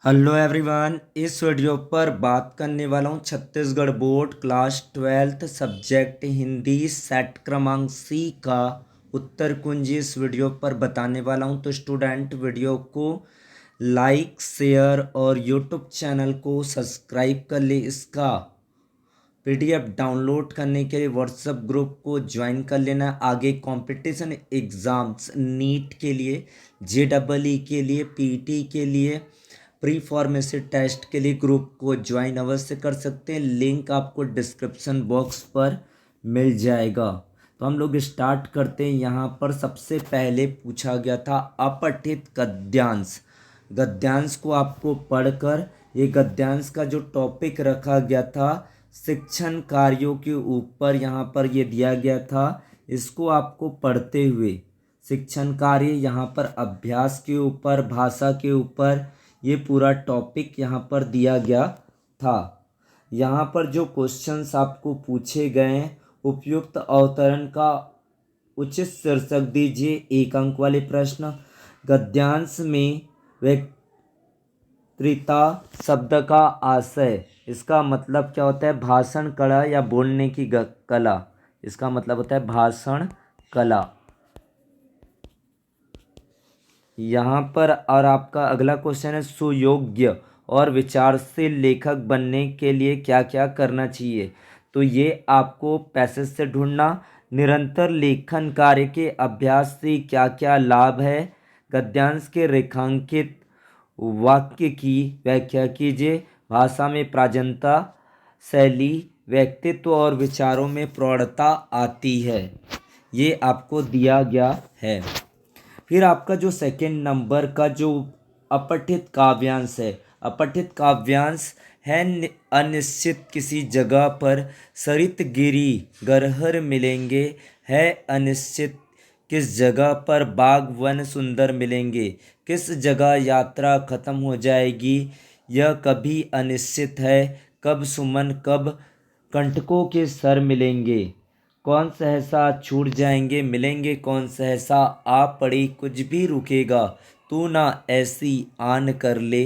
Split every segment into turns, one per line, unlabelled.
Hello everyone. इस video पर बात करने वाला हूँ Chhattisgarh board class 12th subject Hindi set क्रमांक सी का उत्तर कुंजी इस वीडियो पर बताने वाला हूँ। तो स्टूडेंट वीडियो को लाइक शेयर और यूट्यूब चैनल को सब्सक्राइब कर ले। इसका पीडीएफ डाउनलोड करने के लिए व्हाट्सएप ग्रुप को ज्वाइन कर लेना। आगे कंपटीशन एग्ज़ाम्स नीट के लिए, जेईई के लिए, पीटी के लिए, प्री फार्मेसी टेस्ट के लिए ग्रुप को ज्वाइन अवश्य कर सकते हैं। लिंक आपको डिस्क्रिप्शन बॉक्स पर मिल जाएगा। तो हम लोग स्टार्ट करते हैं। यहाँ पर सबसे पहले पूछा गया था अपठित गद्यांश। गद्यांश को आपको पढ़कर, ये गद्यांश का जो टॉपिक रखा गया था शिक्षण कार्यों के ऊपर यहाँ पर ये दिया गया था। इसको आपको पढ़ते हुए शिक्षण कार्य यहाँ पर अभ्यास के ऊपर, भाषा के ऊपर ये पूरा टॉपिक यहाँ पर दिया गया था। यहाँ पर जो क्वेश्चंस आपको पूछे गए हैं, उपयुक्त अवतरण का उचित शीर्षक दीजिए। 1 अंक वाले प्रश्न। गद्यांश में वक्तृता शब्द का आशय, इसका मतलब क्या होता है? भाषण कला या बोलने की कला। इसका मतलब होता है भाषण कला। यहाँ पर और आपका अगला क्वेश्चन है सुयोग्य और विचारशील लेखक बनने के लिए क्या क्या करना चाहिए। तो ये आपको पैसेज से ढूंढना। निरंतर लेखन कार्य के अभ्यास से क्या क्या लाभ है। गद्यांश के रेखांकित वाक्य की व्याख्या कीजिए। भाषा में प्राचीनता, शैली, व्यक्तित्व और विचारों में प्रौढ़ता आती है। ये आपको दिया गया है। फिर आपका जो सेकंड नंबर का जो अपठित काव्यांश है, अपठित काव्यांश है अनिश्चित किसी जगह पर सरित गिरी गरहर मिलेंगे, है अनिश्चित किस जगह पर बाग वन सुंदर मिलेंगे, किस जगह यात्रा खत्म हो जाएगी, यह कभी अनिश्चित है, कब सुमन कब कंटकों के सर मिलेंगे, कौन सहसा छूट जाएंगे मिलेंगे, कौन सहसा आ पड़ी कुछ भी रुकेगा, तू ना ऐसी आन कर ले,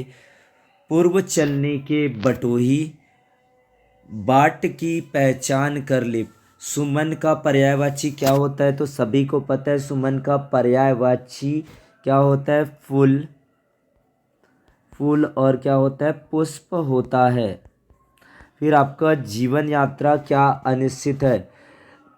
पूर्व चलने के बटोही बाट की पहचान कर ले। सुमन का पर्यायवाची क्या होता है? तो सभी को पता है सुमन का पर्यायवाची क्या होता है? फूल। फूल और क्या होता है? पुष्प होता है। फिर आपका जीवन यात्रा क्या अनिश्चित है?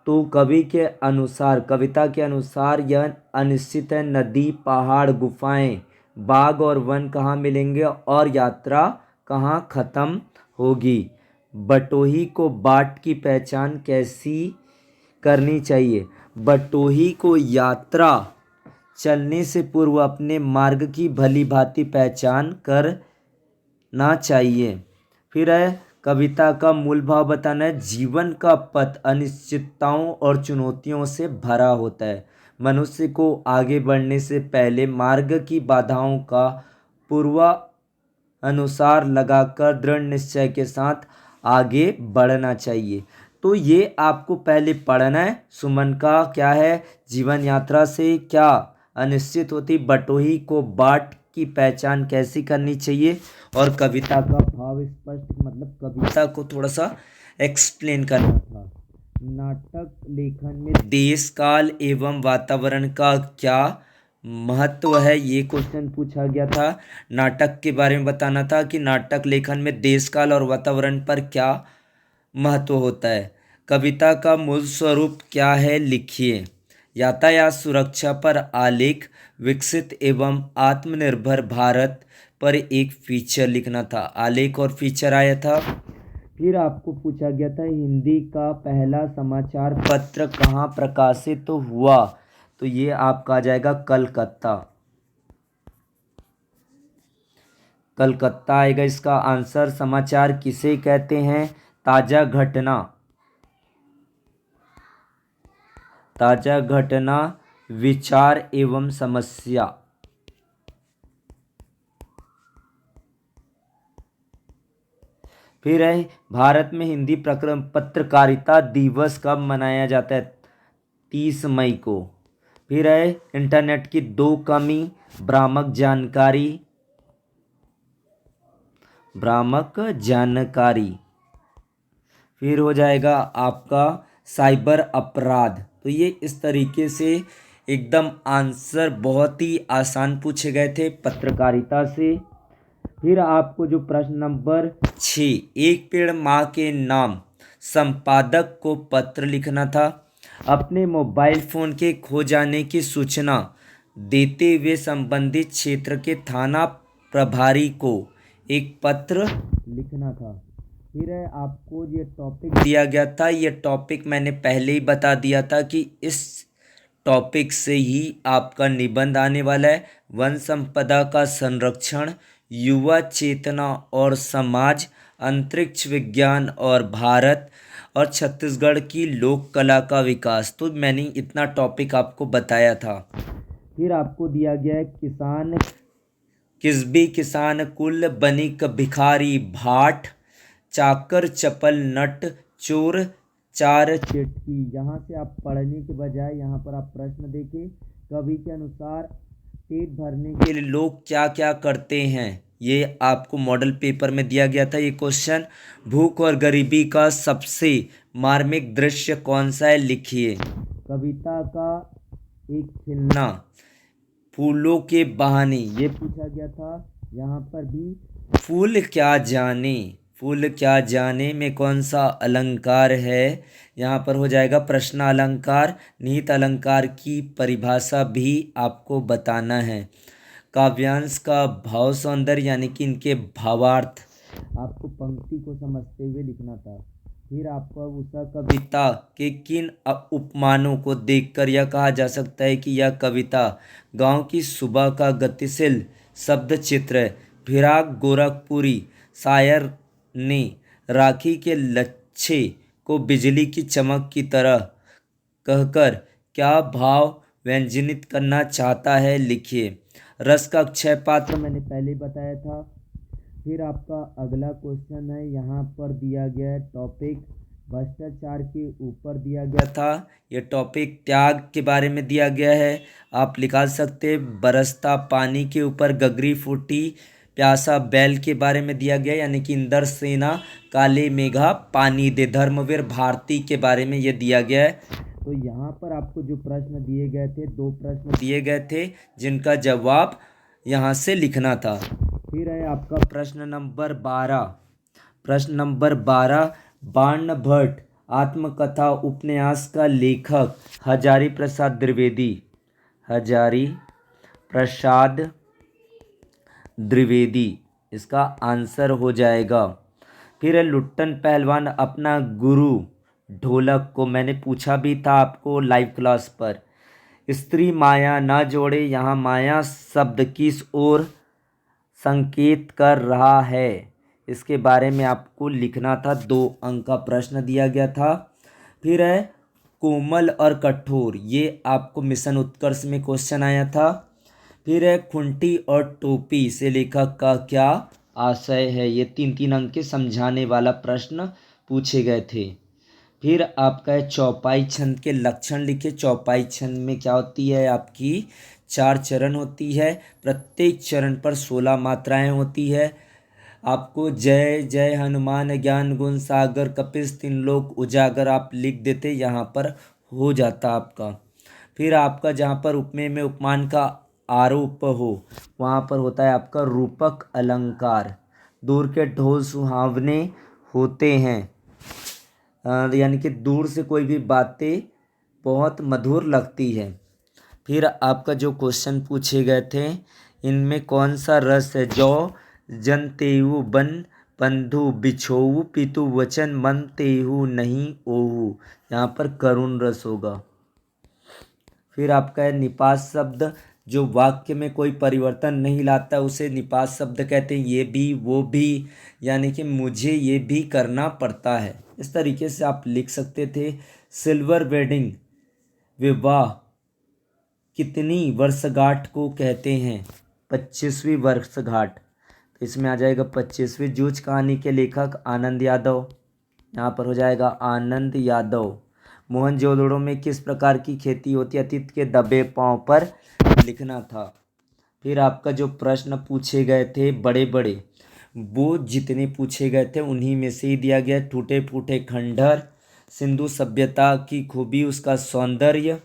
तो कवि के अनुसार, कविता के अनुसार यह अनिश्चित है। नदी, पहाड़, गुफाएं, बाग और वन कहाँ मिलेंगे और यात्रा कहाँ खत्म होगी। बटोही को बाट की पहचान कैसी करनी चाहिए? बटोही को यात्रा चलने से पूर्व अपने मार्ग की भली भांति पहचान करना चाहिए। फिर है कविता का मूल भाव बताना है। जीवन का पथ अनिश्चितताओं और चुनौतियों से भरा होता है। मनुष्य को आगे बढ़ने से पहले मार्ग की बाधाओं का पूर्वानुसार लगाकर दृढ़ निश्चय के साथ आगे बढ़ना चाहिए। तो ये आपको पहले पढ़ना है। सुमन का क्या है? जीवन यात्रा से क्या अनिश्चित होती, बटोही को बाट की पहचान कैसी करनी चाहिए, और कविता का भाव स्पष्ट, मतलब कविता को थोड़ा सा एक्सप्लेन करना था। नाटक लेखन में देश काल एवं वातावरण का क्या महत्व है, ये क्वेश्चन पूछा गया था। नाटक के बारे में बताना था कि नाटक लेखन में देश काल और वातावरण पर क्या महत्व होता है। कविता का मूल स्वरूप क्या है, लिखिए। यातायात सुरक्षा पर आलेख, विकसित एवं आत्मनिर्भर भारत पर एक फीचर लिखना था। आलेख और फीचर आया था। फिर आपको पूछा गया था हिंदी का पहला समाचार पत्र कहाँ प्रकाशित तो हुआ। तो ये आपका आ जाएगा कलकत्ता। कलकत्ता आएगा इसका आंसर। समाचार किसे कहते हैं? ताजा घटना। ताजा घटना, विचार एवं समस्या। फिर है भारत में हिंदी पत्रकारिता दिवस कब मनाया जाता है? 30 मई को। फिर है इंटरनेट की 2 कमी, भ्रामक जानकारी भ्रामक जानकारी। फिर हो जाएगा आपका साइबर अपराध। तो ये इस तरीके से एकदम आंसर बहुत ही आसान पूछे गए थे पत्रकारिता से। फिर आपको जो प्रश्न नंबर 6, एक पेड़ माँ के नाम संपादक को पत्र लिखना था। अपने मोबाइल फ़ोन के खो जाने की सूचना देते हुए संबंधित क्षेत्र के थाना प्रभारी को एक पत्र लिखना था। फिर आपको ये टॉपिक दिया गया था। ये टॉपिक मैंने पहले ही बता दिया था कि इस टॉपिक से ही आपका निबंध आने वाला है। वन संपदा का संरक्षण, युवा चेतना और समाज, अंतरिक्ष विज्ञान और भारत, और छत्तीसगढ़ की लोक कला का विकास। तो मैंने इतना टॉपिक आपको बताया था। फिर आपको दिया गया है किसान किसबी किसान कुल बनिक भिखारी भाट, चाकर चपल नट चोर चार चिटकी। यहाँ से आप पढ़ने के बजाय यहाँ पर आप प्रश्न देखें। कवि के अनुसार पेट भरने के लिए लोग क्या क्या करते हैं, ये आपको मॉडल पेपर में दिया गया था ये क्वेश्चन। भूख और गरीबी का सबसे मार्मिक दृश्य कौन सा है, लिखिए। कविता का एक खिलना, फूलों के बहाने, ये पूछा गया था। यहाँ पर भी फूल क्या जाने में कौन सा अलंकार है, यहाँ पर हो जाएगा प्रश्न अलंकार। निहित अलंकार की परिभाषा भी आपको बताना है। काव्यांश का भाव सौंदर्य यानी कि इनके भावार्थ आपको पंक्ति को समझते हुए लिखना था। फिर आपको उषा कविता के किन उपमानों को देखकर यह कहा जा सकता है कि यह कविता गांव की सुबह का गतिशील शब्द चित्र है। फिराक गोरखपुरी शायर ने राखी के लच्छे को बिजली की चमक की तरह कहकर क्या भाव व्यंजनित करना चाहता है, लिखिए। रस का अक्षय पात्र मैंने पहले बताया था। फिर आपका अगला क्वेश्चन है, यहाँ पर दिया गया है टॉपिक भ्रष्टाचार के ऊपर दिया गया था। ये टॉपिक त्याग के बारे में दिया गया है। आप निकाल सकते बरसता पानी के ऊपर गगरी फूटी प्यासा बैल के बारे में दिया गया, यानी कि इंदर सेना काले मेघा पानी दे। धर्मवीर भारती के बारे में ये दिया गया है। तो यहाँ पर आपको जो प्रश्न दिए गए थे, 2 प्रश्न दिए गए थे जिनका जवाब यहाँ से लिखना था। फिर है आपका प्रश्न नंबर 12। बाणभट्ट आत्मकथा उपन्यास का लेखक हजारी प्रसाद द्विवेदी, इसका आंसर हो जाएगा। फिर है लुट्टन पहलवान अपना गुरु ढोलक को, मैंने पूछा भी था आपको लाइव क्लास पर। स्त्री माया न जोड़े, यहाँ माया शब्द किस ओर संकेत कर रहा है, इसके बारे में आपको लिखना था। 2 अंक का प्रश्न दिया गया था। फिर है कोमल और कठोर, ये आपको मिशन उत्कर्ष में क्वेश्चन आया था। फिर है खुंटी और टोपी से लेखक का क्या आशय है, ये 3 अंक के समझाने वाला प्रश्न पूछे गए थे। फिर आपका है चौपाई छंद के लक्षण लिखे। चौपाई छंद में क्या होती है, आपकी 4 चरण होती है। प्रत्येक चरण पर 16 मात्राएं होती है। आपको जय जय हनुमान ज्ञान गुण सागर कपिस तीनलोक उजागर आप लिख देते, यहाँ पर हो जाता आपका। फिर आपका जहाँ पर उपमेय में उपमान का आरोप हो, वहाँ पर होता है आपका रूपक अलंकार। दूर के ढोल सुहावने होते हैं, यानी कि दूर से कोई भी बातें बहुत मधुर लगती है। फिर आपका जो क्वेश्चन पूछे गए थे, इनमें कौन सा रस है। जो जन तेहु बन बंधु बिछोऊ पितु वचन मन तेहु नहीं ओहू, यहाँ पर करुण रस होगा। फिर आपका है निपात शब्द, जो वाक्य में कोई परिवर्तन नहीं लाता उसे निपात शब्द कहते हैं। ये भी वो भी, यानी कि मुझे ये भी करना पड़ता है, इस तरीके से आप लिख सकते थे। सिल्वर वेडिंग विवाह कितनी वर्षगांठ को कहते हैं, 25वीं वर्षगांठ। तो इसमें आ जाएगा 25वीं। जूझ कहानी के लेखक आनंद यादव, यहाँ पर हो जाएगा आनंद यादव। मोहनजोदड़ो में किस प्रकार की खेती होती है, अतीत के दबे पांव पर लिखना था। फिर आपका जो प्रश्न पूछे गए थे बड़े बड़े, वो जितने पूछे गए थे उन्हीं में से ही दिया गया। टूटे फूटे खंडहर, सिंधु सभ्यता की खूबी, उसका सौंदर्य।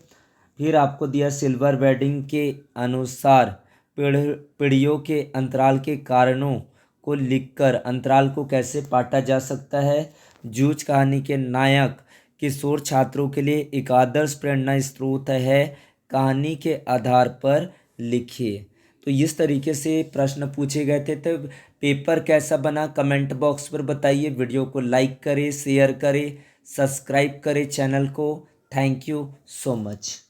फिर आपको दिया सिल्वर वेडिंग के अनुसार पीढ़ियों के अंतराल के कारणों को लिखकर अंतराल को कैसे पाटा जा सकता है। जूझ कहानी के नायक किशोर छात्रों के लिए एक आदर्श प्रेरणा स्रोत है, कहानी के आधार पर लिखिए। तो इस तरीके से प्रश्न पूछे गए थे। तो पेपर कैसा बना कमेंट बॉक्स पर बताइए। वीडियो को लाइक करें, शेयर करें, सब्सक्राइब करें चैनल को। Thank you so much.